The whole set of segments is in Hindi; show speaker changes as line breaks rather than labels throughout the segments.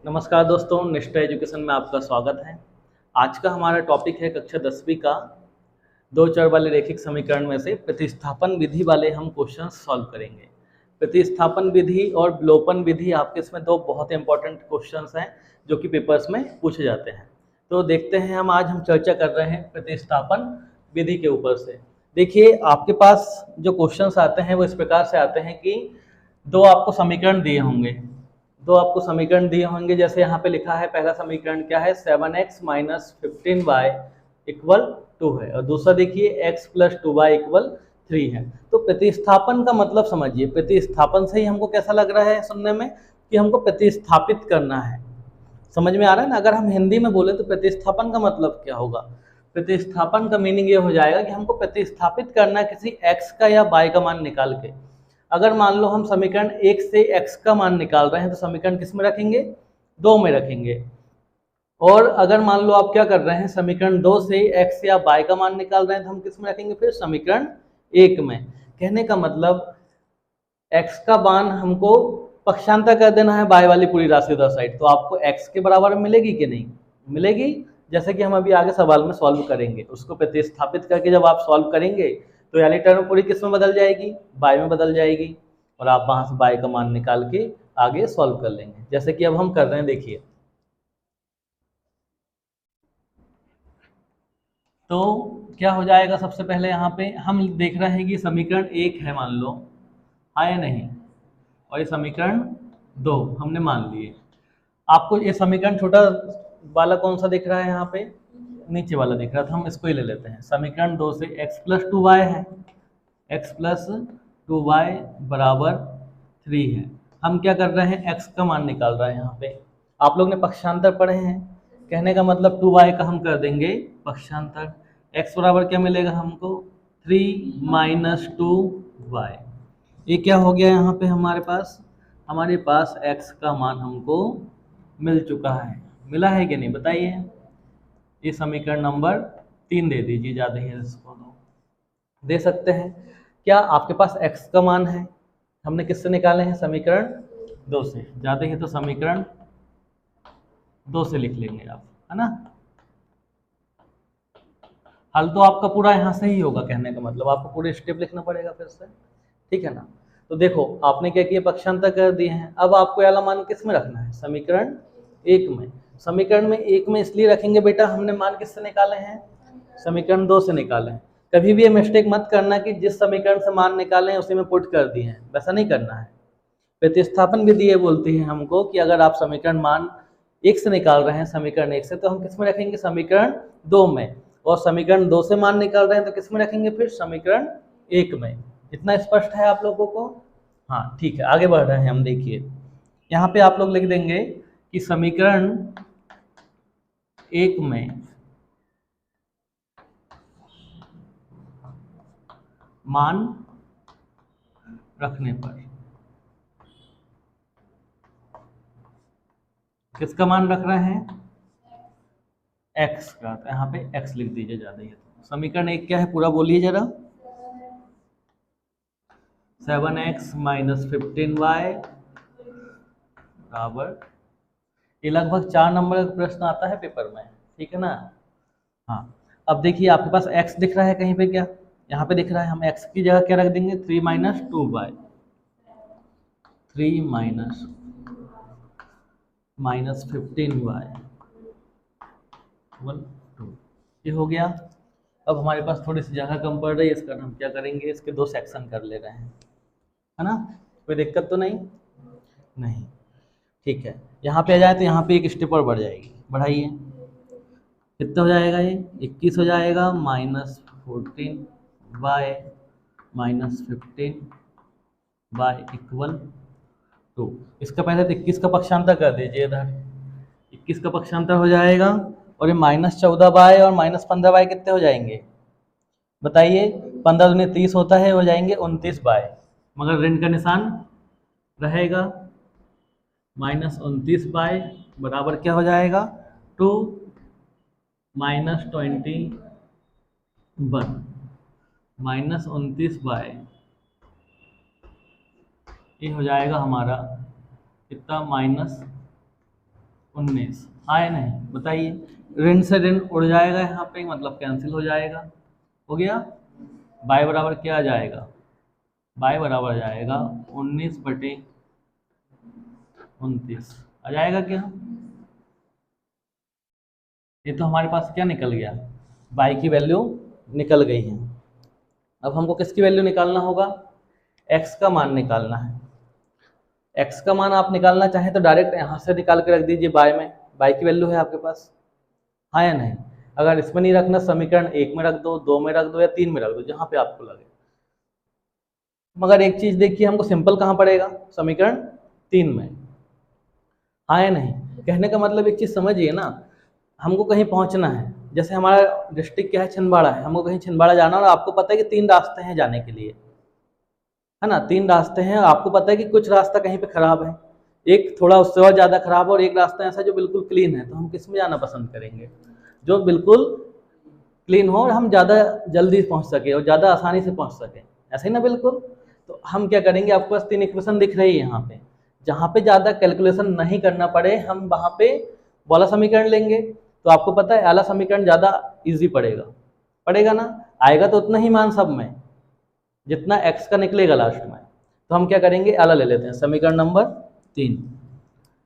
नमस्कार दोस्तों, निष्ठा एजुकेशन में आपका स्वागत है। आज का हमारा टॉपिक है कक्षा 10वीं का दो चर वाले रैखिक समीकरण में से प्रतिस्थापन विधि वाले हम क्वेश्चन सॉल्व करेंगे। प्रतिस्थापन विधि और विलोपन विधि आपके इसमें दो बहुत इंपॉर्टेंट क्वेश्चंस हैं जो कि पेपर्स में पूछे जाते हैं। तो देखते हैं, हम चर्चा कर रहे हैं प्रतिस्थापन विधि के ऊपर से। देखिए, आपके पास जो क्वेश्चंस आते हैं वो इस प्रकार से आते हैं कि दो आपको समीकरण दिए होंगे। जैसे यहाँ पे लिखा है, पहला समीकरण क्या है, 7x माइनस 15y इक्वल 2 है, और दूसरा देखिए x प्लस 2y इक्वल 3 है। तो प्रतिस्थापन का मतलब समझिए, प्रतिस्थापन से ही हमको कैसा लग रहा है सुनने में कि हमको प्रतिस्थापित करना है। समझ में आ रहा है ना? अगर हम हिंदी में बोले तो प्रतिस्थापन का मतलब क्या होगा? प्रतिस्थापन का मीनिंग ये हो जाएगा कि हमको प्रतिस्थापित करना है किसी x का या y का मान निकाल के। अगर मान लो हम समीकरण 1 से x का मान निकाल रहे हैं तो समीकरण किस में रखेंगे? 2 में रखेंगे। और अगर मान लो आप क्या कर रहे हैं, समीकरण 2 से x या y का मान निकाल रहे हैं तो हम किस में रखेंगे? फिर समीकरण 1 में। कहने का मतलब x का मान हमको पक्षांतर कर देना है y वाली पूरी राशि उधर साइड, तो आपको x के बराबर मिलेगी कि नहीं मिलेगी? जैसे कि हम अभी आगे सवाल में सॉल्व करेंगे, उसको प्रतिस्थापित करके जब आप सॉल्व करेंगे तो यानी टर्म पूरी किस में बदल जाएगी? y में बदल जाएगी, और आप वहां से y का मान निकाल के आगे सॉल्व कर लेंगे, जैसे कि अब हम कर रहे हैं। देखिए, तो क्या हो जाएगा, सबसे पहले यहाँ पे हम देख रहे हैं कि समीकरण 1 है, मान लो, हाँ या नहीं, और ये समीकरण 2 हमने मान लिए। आपको ये समीकरण छोटा वाला कौन सा दिख रहा है? यहाँ पे नीचे वाला दिख रहा था, हम इसको ही ले लेते हैं। समीकरण 2 से x प्लस 2y है, x प्लस 2y बराबर 3 है। हम क्या कर रहे हैं? x का मान निकाल रहे हैं। यहाँ पे आप लोग ने पक्षांतर पढ़े हैं, कहने का मतलब 2y का हम कर देंगे पक्षांतर। x बराबर क्या मिलेगा हमको? 3 माइनस 2y। ये क्या हो गया यहाँ पे हमारे पास x का मान हमको मिल चुका है। मिला है कि नहीं बताइए? ये समीकरण नंबर 3 दे दीजिए, ज़्यादा ही इसको दे सकते हैं। क्या आपके पास x का मान है? हमने किससे निकाले हैं? समीकरण 2 से। ज़्यादा ही तो समीकरण 2 से लिख लेंगे आप, है ना? हल तो आपका पूरा यहाँ से ही होगा, कहने का मतलब आपको पूरे स्टेप लिखना पड़ेगा फिर से, ठीक है ना? तो देखो, आपने क्या किया, पक्षांतर कर दिए हैं। अब आपको वाला मान किस में रखना है? समीकरण 1 में। समीकरण में 1 में इसलिए रखेंगे बेटा, हमने मान किससे निकाले हैं? समीकरण 2 से निकाले हैं। कभी भी ये मिस्टेक मत करना कि जिस समीकरण से मान निकाले हैं उसी में पुट कर दिए हैं, वैसा नहीं करना है। प्रतिस्थापन विधि ये बोलती है हमको कि अगर आप समीकरण मान 1 से निकाल रहे हैं, समीकरण 1 से, तो हम किस में रखेंगे? समीकरण 2 में। और समीकरण 2 से मान निकाल रहे हैं तो किस में रखेंगे? फिर समीकरण 1 में। इतना स्पष्ट है आप लोगों को? हाँ, ठीक है, आगे बढ़ रहे हैं हम। देखिए, यहाँ पे आप लोग लिख देंगे कि समीकरण 1 में मान रखने पर किसका मान रख रहे हैं? x का। तो यहाँ पे x लिख दीजिए ज़्यादा ही। समीकरण 1 क्या है पूरा बोलिए जरा। 7x माइनस 15y बराबर, ये लगभग 4 नंबर का प्रश्न आता है पेपर में, ठीक है ना? हाँ, अब देखिए, आपके पास x दिख रहा है कहीं पे? क्या यहाँ पे दिख रहा है? हम x की जगह क्या रख देंगे? 3 माइनस 2y, 3 माइनस 15y 2, ये हो गया। अब हमारे पास थोड़ी सी जगह कम पड़ रही है, इसका हम क्या करेंगे? इसके 2 सेक्शन कर ले रहे हैं, है ना? कोई दिक्कत तो नहीं? नहीं, ठीक है। यहाँ पे आ जाए तो यहाँ पे एक स्टेप और बढ़ जाएगी, बढ़ाइए। कितना हो जाएगा ये? 21 हो जाएगा, minus 14 by minus 15 by equal 2। इसका पहले तो 21 का पक्षांतर कर दीजिए इधर। 21 का पक्षांतर हो जाएगा, और ये माइनस 14 बाय और माइनस 15 बाय कितने हो जाएंगे बताइए? 15 दूनी 30 होता है, हो जाएंगे 29 बाय, मगर ऋण का निशान रहेगा। माइनस 29 बाय बराबर क्या हो जाएगा? 2 माइनस 21 माइनस 29 बाय, ये हो जाएगा हमारा कितना? माइनस 19, हाँ या नहीं बताइए। ऋण से ऋण उड़ जाएगा यहाँ पे, मतलब कैंसिल हो जाएगा, हो गया। बाय बराबर क्या आ जाएगा, बाय बराबर आ जाएगा 19/29 आ जाएगा क्या। ये तो हमारे पास क्या निकल गया, बाय की वैल्यू निकल गई है। अब हमको किसकी वैल्यू निकालना होगा, एक्स का मान निकालना है। एक्स का मान आप निकालना चाहें तो डायरेक्ट यहाँ से निकाल के रख दीजिए बाय में, बाय की वैल्यू है आपके पास, हाँ या नहीं। अगर इसमें नहीं रखना, समीकरण 1 में रख दो, 2 में रख दो या 3 में रख दो, जहाँ पे आपको लगे। मगर एक चीज देखिए, हमको सिंपल कहाँ पड़ेगा, समीकरण 3 में, हाँ या नहीं। कहने का मतलब एक चीज समझिए ना, हमको कहीं पहुंचना है, जैसे हमारा डिस्ट्रिक्ट क्या है, छिंदवाड़ा है, हमको कहीं छिंदवाड़ा जाना और आपको पता है कि 3 रास्ते हैं जाने के लिए, है ना, 3 रास्ते हैं। आपको पता है कि कुछ रास्ता कहीं पे खराब है, एक थोड़ा उससे और ज़्यादा खराब है, और एक रास्ता ऐसा जो बिल्कुल क्लीन है। तो हम किस में जाना पसंद करेंगे, जो बिल्कुल क्लीन हो और हम ज़्यादा जल्दी पहुंच सके और ज़्यादा आसानी से पहुंच सके, ऐसे ही ना बिल्कुल। तो हम क्या करेंगे, आपके पास 3 इक्वेशन दिख रही है यहाँ पे, जहाँ पे ज़्यादा कैलकुलेशन नहीं करना पड़े हम वहाँ पे वाला समीकरण लेंगे। तो आपको पता है आला समीकरण ज़्यादा इजी पड़ेगा, पड़ेगा ना, आएगा तो उतना ही मान सब में जितना एक्स का निकलेगा लास्ट में। तो हम क्या करेंगे, आला ले लेते हैं, समीकरण नंबर 3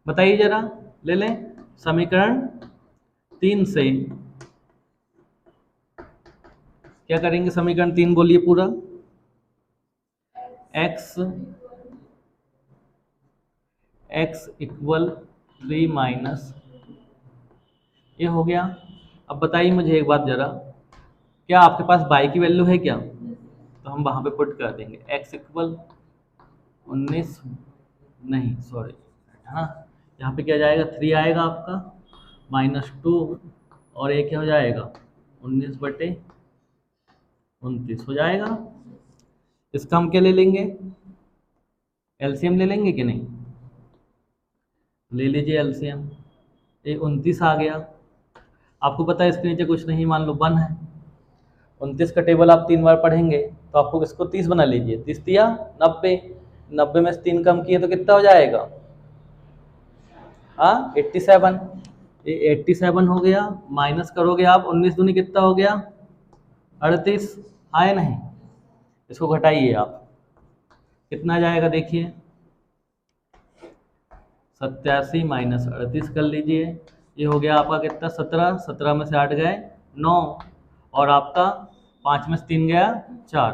बताइए जरा, ले लें समीकरण 3 से क्या करेंगे, समीकरण 3 बोलिए पूरा, x इक्वल 3 माइनस, ये हो गया। अब बताइए मुझे एक बात जरा, क्या आपके पास बाई की वैल्यू है क्या, तो हम वहां पे पुट कर देंगे x इक्वल 19, नहीं सॉरी, हाँ यहाँ पे क्या जाएगा, 3 आएगा आपका, -2 और ये क्या हो जाएगा 19/29 हो जाएगा। इसका हम क्या ले लेंगे, एलसीएम ले लेंगे कि नहीं, ले लीजिए एलसीएम। ये 29 आ गया, आपको पता है इसके नीचे कुछ नहीं, मान लो 1 है। 29 का टेबल आप 3 बार पढ़ेंगे तो आपको इसको 30 बना लीजिए, 30 दिया 90, 90 में से 3 कम किए तो कितना हो जाएगा, हाँ 87, ये 87 हो गया। माइनस करोगे आप, 19 दूनी कितना हो गया 38, हाँ या नहीं। इसको घटाइए आप, कितना जाएगा देखिए, 87 माइनस 38 कर लीजिए, ये हो गया आपका कितना 17, 17 में से 8 गए 9, और आपका 5 में से 3 गया 4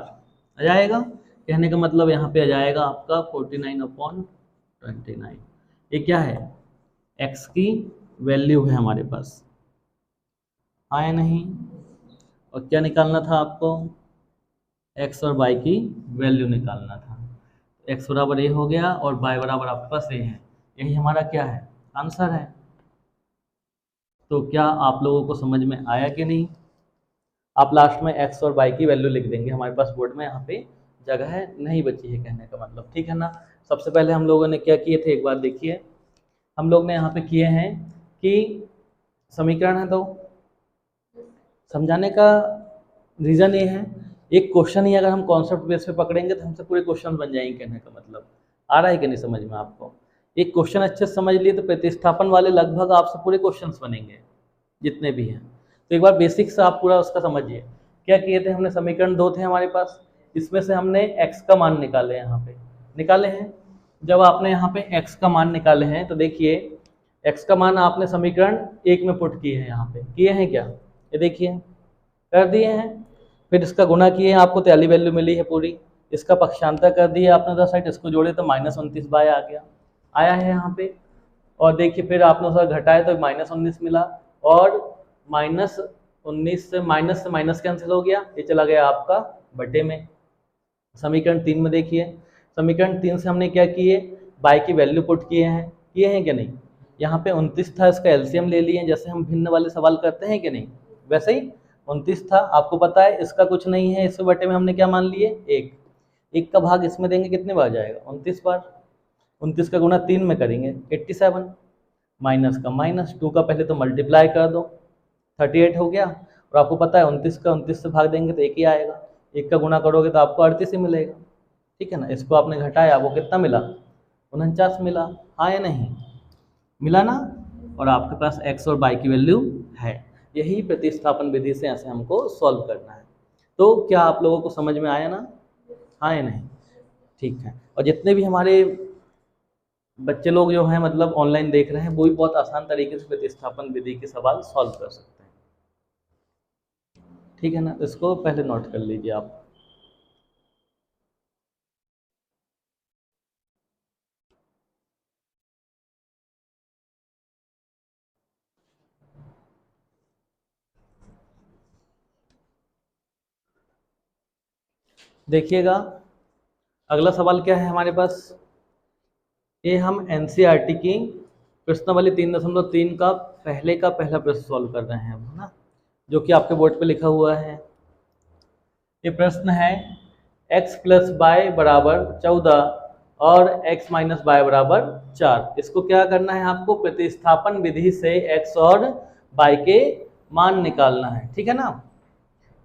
आ जाएगा। कहने का मतलब यहाँ पे आ जाएगा आपका 49/29। ये क्या है, x की वैल्यू है हमारे पास, हाँ या नहीं। और क्या निकालना था आपको, x और y की वैल्यू निकालना था। x बराबर ये हो गया और y बराबर आपके पास ये है, यही हमारा क्या है, आंसर है। तो क्या आप लोगों को समझ में आया कि नहीं। आप लास्ट में x और y की वैल्यू लिख देंगे, हमारे पास बोर्ड में यहाँ पे जगह है नहीं बची है, कहने का मतलब, ठीक है ना। सबसे पहले हम लोगों ने क्या किए थे, एक बार देखिए, हम लोग ने यहाँ पे किए हैं कि समीकरण है तो समझाने का रीज़न ये है, एक क्वेश्चन ही अगर हम कॉन्सेप्ट बेस पे पकड़ेंगे तो हमसे पूरे क्वेश्चन बन जाएंगे, कहने का मतलब आ रहा है कि नहीं समझ में आपको। एक क्वेश्चन अच्छे से समझ लिए तो प्रतिस्थापन वाले लगभग आपसे पूरे क्वेश्चंस बनेंगे जितने भी हैं। तो एक बार बेसिक से आप पूरा उसका समझिए। क्या किए थे हमने, समीकरण 2 थे हमारे पास, इसमें से हमने x का मान निकाले, यहाँ पे निकाले हैं। जब आपने यहाँ पे x का मान निकाले हैं तो देखिए x का मान आपने समीकरण 1 में पुट किए हैं, यहाँ पे किए हैं क्या, ये देखिए कर दिए हैं। फिर इसका गुणा किए हैं, आपको तैयारी वैल्यू मिली है पूरी, इसका पक्षांतर कर दिया आपने उधर साइड, इसको जोड़े तो -29 बाय आ गया, आया है यहाँ पे। और देखिए फिर आपने उसका घटाया तो -19 मिला, और -19 से माइनस कैंसिल हो गया, ये चला गया आपका बटे में। समीकरण 3 में देखिए, समीकरण 3 से हमने क्या किए, बाई की वैल्यू पुट किए हैं कि नहीं। यहाँ पे 29 था, इसका एलसीएम ले लिए, जैसे हम भिन्न वाले सवाल करते हैं कि नहीं, वैसे ही 29 था, आपको पता है इसका कुछ नहीं है, इसके बटे में हमने क्या मान लिए 1, 1 का भाग इसमें देंगे कितने बार जाएगा 29 बार, 29 का गुणा 3 में करेंगे 87, माइनस का -2 का पहले तो मल्टीप्लाई कर दो 38 हो गया, और आपको पता है 29 का 29 से भाग देंगे तो 1 ही आएगा, 1 का गुणा करोगे तो आपको 38 ही मिलेगा, ठीक है ना। इसको आपने घटाया, वो कितना मिला 49 मिला, हाँ या नहीं, मिला ना। और आपके पास x और y की वैल्यू है। यही प्रतिस्थापन विधि से ऐसे हमको सॉल्व करना है। तो क्या आप लोगों को समझ में आया ना? हाँ या नहीं? ठीक है। और जितने भी हमारे बच्चे लोग जो हैं मतलब ऑनलाइन देख रहे हैं, वो भी बहुत आसान तरीके से प्रतिस्थापन विधि के सवाल सॉल्व कर सकते हैं। ठीक है ना? इसको पहले नोट कर लीजिए आप। देखिएगा अगला सवाल क्या है हमारे पास। ये हम एनसीईआरटी की प्रश्नावली 3.3 का पहला प्रश्न सॉल्व कर रहे हैं अब, है ना, जो कि आपके बोर्ड पे लिखा हुआ है। ये प्रश्न है x प्लस वाई बराबर 14 और x माइनस वाई बराबर 4। इसको क्या करना है आपको? प्रतिस्थापन विधि से x और y के मान निकालना है। ठीक है ना?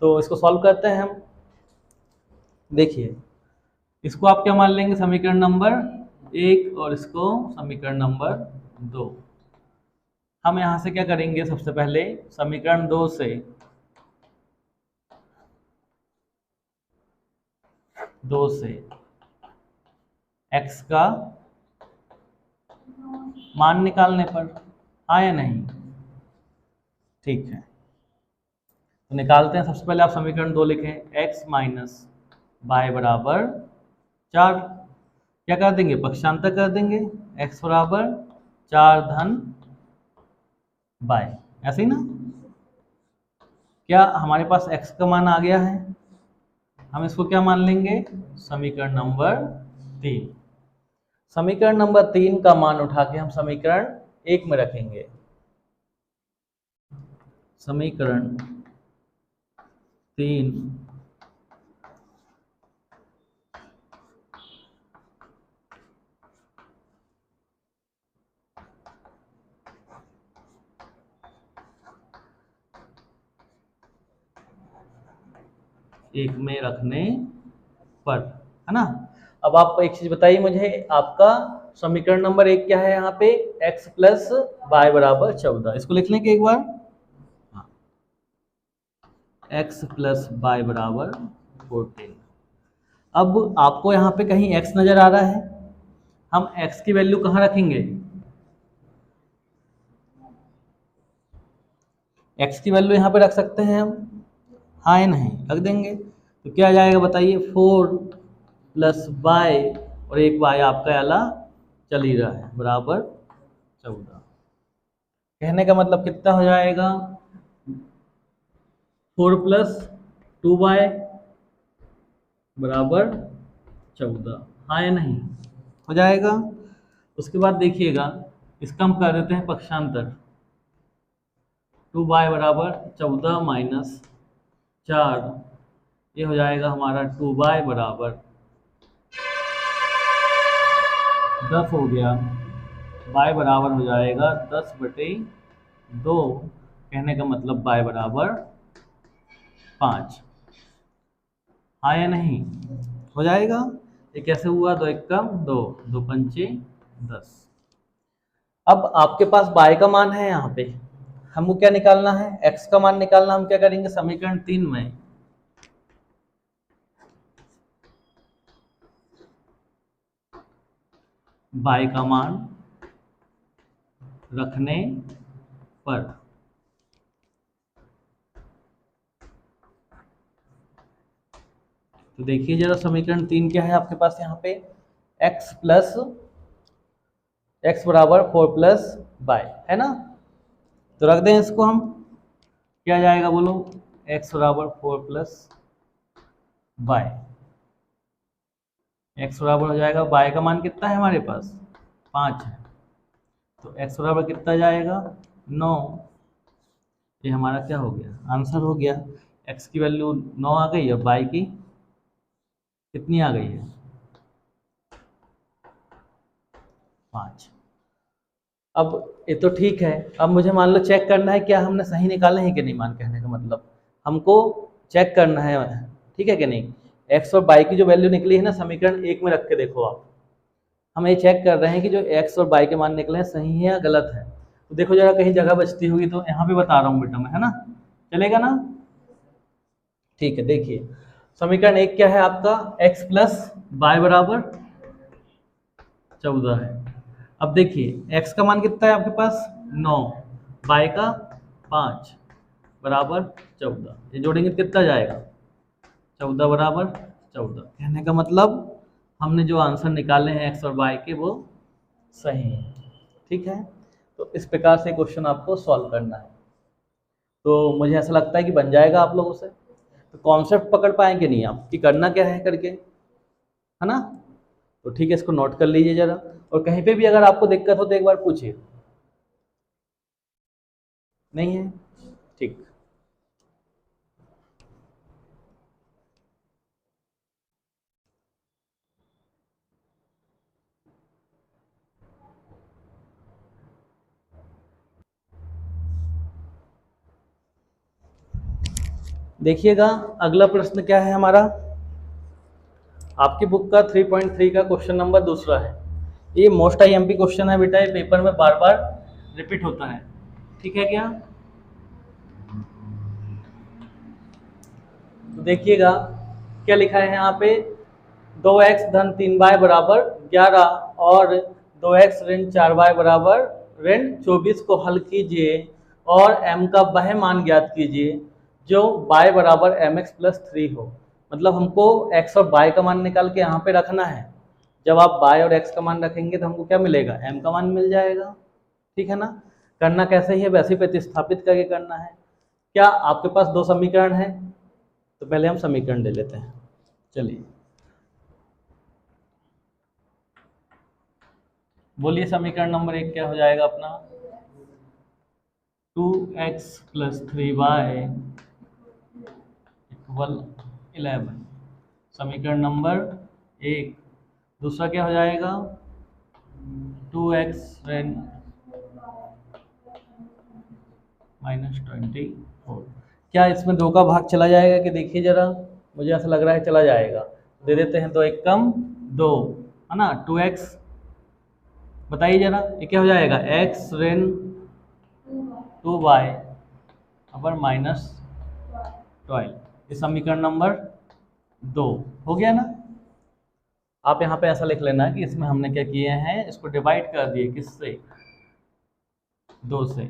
तो इसको सॉल्व करते हैं हम। देखिए इसको आप क्या मान लेंगे? समीकरण नंबर 1 और इसको समीकरण नंबर 2। हम यहाँ से क्या करेंगे? सबसे पहले समीकरण 2 से x का मान निकालने पर, हाँ या नहीं? ठीक है, तो निकालते हैं। सबसे पहले आप समीकरण 2 लिखें, x माइनस वाई बराबर 4। क्या कर देंगे? पक्षांतर कर देंगे, x बराबर 4 धन वाई, ऐसे ही ना? क्या हमारे पास x का मान आ गया है? हम इसको क्या मान लेंगे? समीकरण नंबर 3। समीकरण नंबर 3 का मान उठा के हम समीकरण 1 में रखेंगे। समीकरण 3 1 में रखने पर, है ना? अब आप एक चीज बताइए मुझे, आपका समीकरण नंबर 1 क्या है? यहाँ पे x प्लस वाई बराबर 14। इसको लिख लेंगे एक बार, हाँ, x प्लस वाई बराबर 14। अब आपको यहाँ पे कहीं x नजर आ रहा है? हम x की वैल्यू कहाँ रखेंगे? x की वैल्यू यहाँ पे रख सकते हैं हम, हाँ या नहीं? रख देंगे। तो क्या आ जाएगा बताइए? 4 प्लस वाई और एक वाई आपका आला चल ही रहा है, बराबर 14। कहने का मतलब कितना हो जाएगा? 4 प्लस 2y बराबर 14, हाँ या नहीं? हो जाएगा। उसके बाद देखिएगा इसका हम कर देते हैं पक्षांतर। 2y बराबर 14 माइनस 4, ये हो जाएगा हमारा 2y बराबर 10 हो गया। y बराबर हो जाएगा 10/2। कहने का मतलब y बराबर 5, हाँ या नहीं? हो जाएगा। ये कैसे हुआ? 2 1 2, 2 पंचे 10। अब आपके पास y का मान है, यहाँ पे हमको क्या निकालना है? x का मान निकालना। हम क्या करेंगे? समीकरण 3 में y का मान रखने पर, तो देखिए जरा समीकरण 3 क्या है आपके पास? यहाँ पे x प्लस x बराबर 4 प्लस वाई, है ना? तो रख दें इसको हम। क्या जाएगा बोलो? x बराबर 4 प्लस वाई, x बराबर हो जाएगा, y का मान कितना है हमारे पास? 5 है, तो x बराबर कितना जाएगा? 9। ये हमारा क्या हो गया? आंसर हो गया। x की वैल्यू 9 आ गई, अब y की कितनी आ गई है? 5। अब ये तो ठीक है। अब मुझे मान लो चेक करना है क्या हमने सही निकाले हैं कि नहीं। मान कहने का मतलब हमको चेक करना है, ठीक है कि नहीं? x और y की जो वैल्यू निकली है ना, समीकरण 1 में रख के देखो आप। हम ये चेक कर रहे हैं कि जो x और y के मान निकले हैं सही है या गलत है। तो देखो जरा कहीं जगह बचती होगी तो यहाँ पे बता रहा हूँ बेटा मैं, है ना, चलेगा ना। ठीक है, देखिए समीकरण एक क्या है आपका, x प्लस वाई बराबर 14 है। अब देखिए x का मान कितना है आपके पास 9, y का 5 बराबर 14, ये जोड़ेंगे तो कितना जाएगा 14 बराबर 14। कहने का मतलब हमने जो आंसर निकाले हैं x और y के वो सही है। ठीक है, तो इस प्रकार से क्वेश्चन आपको सॉल्व करना है। तो मुझे ऐसा लगता है कि बन जाएगा आप लोगों से। तो कॉन्सेप्ट पकड़ पाएंगे नहीं आप कि करना क्या है करके, है ना। तो ठीक है, इसको नोट कर लीजिए जरा, और कहीं पे भी अगर आपको दिक्कत हो तो एक बार पूछिए। नहीं है, ठीक। देखिएगा अगला प्रश्न क्या है हमारा, आपकी बुक का 3.3 का क्वेश्चन नंबर दूसरा है। ये मोस्ट आईएमपी क्वेश्चन है बेटा, ये पेपर में बार बार रिपीट होता है। ठीक है क्या, तो देखिएगा क्या लिखा है यहाँ पे, 2x धन 3y बराबर 11 और 2x ऋण 4y बराबर ऋण 24 को हल कीजिए और m का वह मान ज्ञात कीजिए जो y बराबर mx प्लस 3 हो। मतलब हमको x और y का मान निकाल के यहाँ पे रखना है। जब आप y और x का मान रखेंगे तो हमको क्या मिलेगा, m का मान मिल जाएगा। ठीक है ना, करना कैसे ही है, वैसे ही प्रतिस्थापित करके करना है। क्या आपके पास दो समीकरण है, तो पहले हम समीकरण ले लेते हैं। चलिए बोलिए, समीकरण नंबर एक क्या हो जाएगा अपना, 2x प्लस 3y इक्वल 11। समीकरण नंबर एक। दूसरा क्या हो जाएगा, 2x ऋण -24। क्या इसमें 2 का भाग चला जाएगा कि देखिए जरा, मुझे ऐसा लग रहा है चला जाएगा। दे देते हैं, 2 एक कम 2, है ना, 2x। बताइए जरा ये क्या हो जाएगा, x ऋण 2y अपर -12। ये समीकरण नंबर 2 हो गया ना। आप यहाँ पे ऐसा लिख लेना कि इसमें हमने क्या किए हैं, इसको डिवाइड कर दिए, किससे, 2 से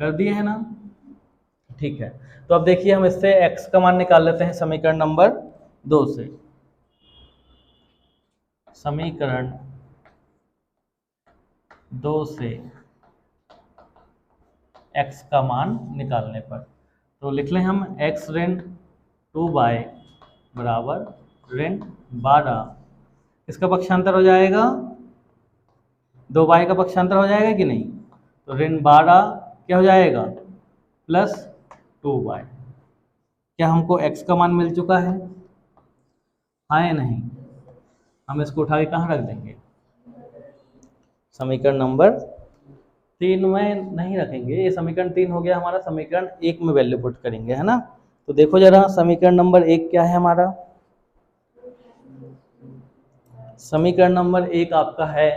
कर दिए है ना। ठीक है, तो अब देखिए हम इससे x का मान निकाल लेते हैं समीकरण नंबर 2 से। समीकरण 2 से x का मान निकालने पर तो लिख लें हम x ऋण 2y बराबर ऋण 12, इसका पक्षांतर हो जाएगा 2y का पक्षांतर हो जाएगा कि नहीं, तो ऋण 12 क्या हो जाएगा प्लस 2y। क्या हमको x का मान मिल चुका है, हाँ या नहीं। हम इसको उठा के कहाँ रख देंगे, समीकरण नंबर 3 में नहीं रखेंगे, ये समीकरण 3 हो गया हमारा, समीकरण 1 में वैल्यू पुट करेंगे, है ना। तो देखो जरा समीकरण नंबर 1 क्या है हमारा, समीकरण नंबर 1 आपका है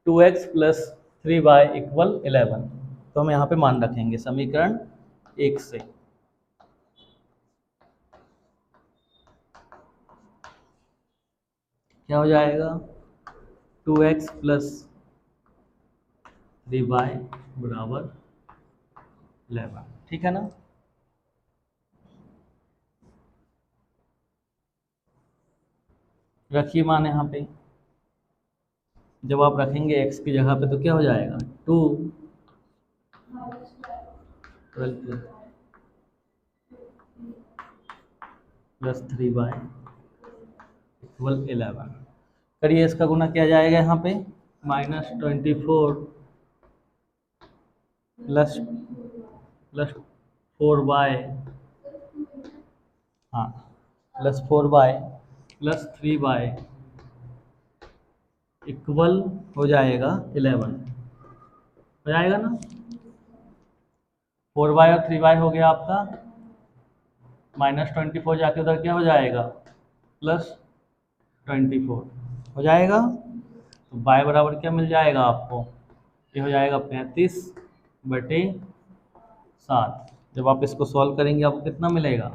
2x प्लस 3y इक्वल 11। तो हम यहाँ पे मान रखेंगे समीकरण 1 से। क्या हो जाएगा, 2x प्लस 3y बराबर 11। ठीक है ना, रखिए मान यहाँ पे। जब आप रखेंगे x की जगह पे तो क्या हो जाएगा, 2 प्लस 3y इक्वल 11। करिए, इसका गुना किया जाएगा यहाँ पे, -24 प्लस 4y, हाँ plus 4y plus 3y equal हो जाएगा 11। हो जाएगा ना, 4y और 3y हो गया आपका, -24 जाके उधर क्या हो जाएगा +24 हो जाएगा। तो y बराबर क्या मिल जाएगा आपको, ये हो जाएगा 35 बटे 7। जब आप इसको सॉल्व करेंगे आपको कितना मिलेगा,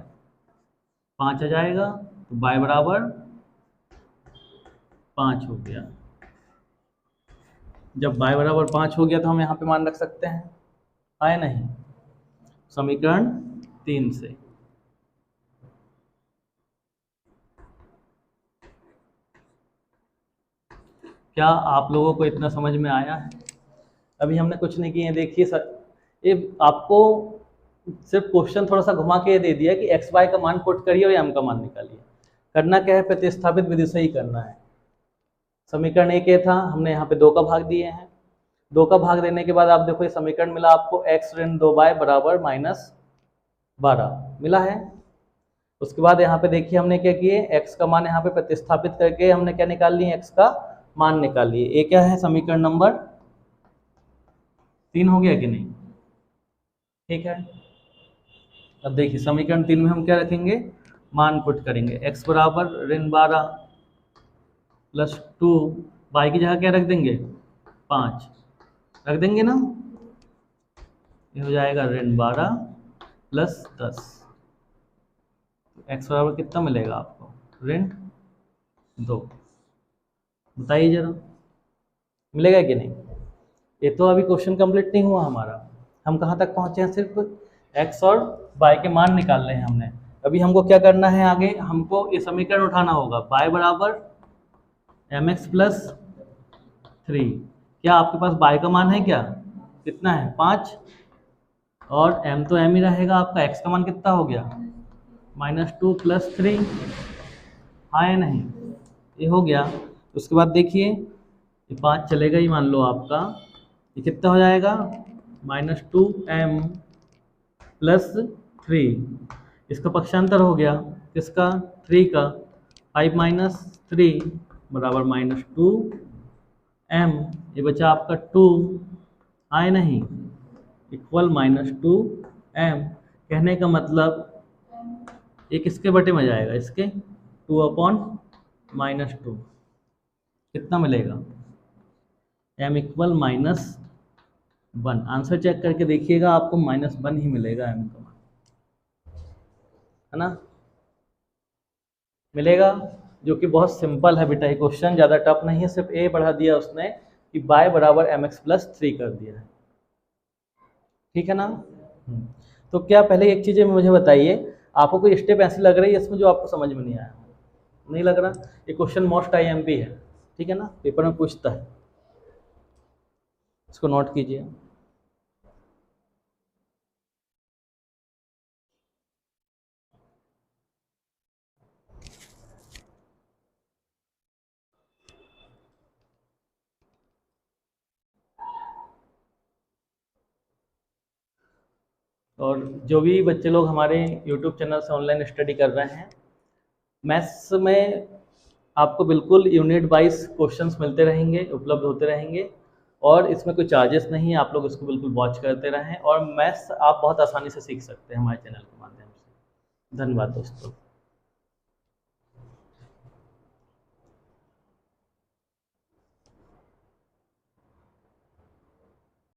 5 आ जाएगा। तो y बराबर 5 हो गया। जब y बराबर 5 हो गया तो हम यहाँ पे मान रख सकते हैं, आए नहीं, समीकरण 3 से। क्या आप लोगों को इतना समझ में आया है? अभी हमने कुछ नहीं किए, देखिए सर, ये आपको सिर्फ क्वेश्चन थोड़ा सा घुमा के दे दिया कि एक्स वाई का मान पुट करिए और एम का मान निकालिए। करना क्या है, प्रतिस्थापित विधि से ही करना है। समीकरण 1 था, हमने यहाँ पे 2 का भाग दिए हैं। 2 का भाग देने के बाद आप देखो ये समीकरण मिला आपको, x ऋण 2y बराबर -12 मिला है। उसके बाद यहाँ पे देखिए हमने क्या किए, x का मान यहाँ पे प्रतिस्थापित करके हमने क्या निकाल लिए, x का मान निकाल लिए। ये क्या है, समीकरण नंबर 3 हो गया कि नहीं? ठीक है। अब देखिए समीकरण 3 में हम क्या रखेंगे, मान पुट करेंगे। x बराबर ऋण 12 प्लस 2, y की जगह क्या रख देंगे, 5 रख देंगे ना। ये हो जाएगा ऋण 12 प्लस 10। x बराबर कितना मिलेगा आपको, ऋण 2। बताइए जरा, मिलेगा कि नहीं? ये तो अभी क्वेश्चन कंप्लीट नहीं हुआ हमारा, हम कहाँ तक पहुँचे हैं, सिर्फ x और y के मान निकाल रहे हैं हमने। अभी हमको क्या करना है, आगे हमको ये समीकरण उठाना होगा, y बराबर mx प्लस 3। क्या आपके पास y का मान है क्या, कितना है, 5, और m तो m ही रहेगा आपका। x का मान कितना हो गया, -2 प्लस 3, हाँ या नहीं, ये हो गया। उसके बाद देखिए ये 5 चलेगा ही, मान लो आपका ये कितना हो जाएगा, -2m प्लस 3, इसका पक्षांतर हो गया किसका, 3 का, 5 माइनस 3 बराबर -2m, ये बचा आपका 2, आए नहीं, इक्वल -2m। कहने का मतलब ये किसके बटे में जाएगा, इसके 2/-2, कितना मिलेगा, m इक्वल -1। आंसर चेक करके देखिएगा, आपको -1 ही मिलेगा m का मान, है ना, मिलेगा। जो कि बहुत सिंपल है बेटा, ये क्वेश्चन ज़्यादा टफ नहीं है, सिर्फ a बढ़ा दिया उसने कि y बराबर mx प्लस 3 कर दिया है, ठीक है ना। तो क्या पहले एक चीज़ मुझे बताइए, आपको कोई स्टेप ऐसी लग रही है इसमें जो आपको समझ में नहीं आया? नहीं लग रहा? ये क्वेश्चन मोस्ट IMP है, ठीक है ना, पेपर में पूछता है, इसको नोट कीजिए। और जो भी बच्चे लोग हमारे YouTube चैनल से ऑनलाइन स्टडी कर रहे हैं, मैथ्स में आपको बिल्कुल यूनिट वाइज क्वेश्चंस मिलते रहेंगे, उपलब्ध होते रहेंगे, और इसमें कोई चार्जेस नहीं है। आप लोग इसको बिल्कुल वॉच करते रहें और मैथ्स आप बहुत आसानी से सीख सकते हैं हमारे चैनल के माध्यम से। धन्यवाद दोस्तों।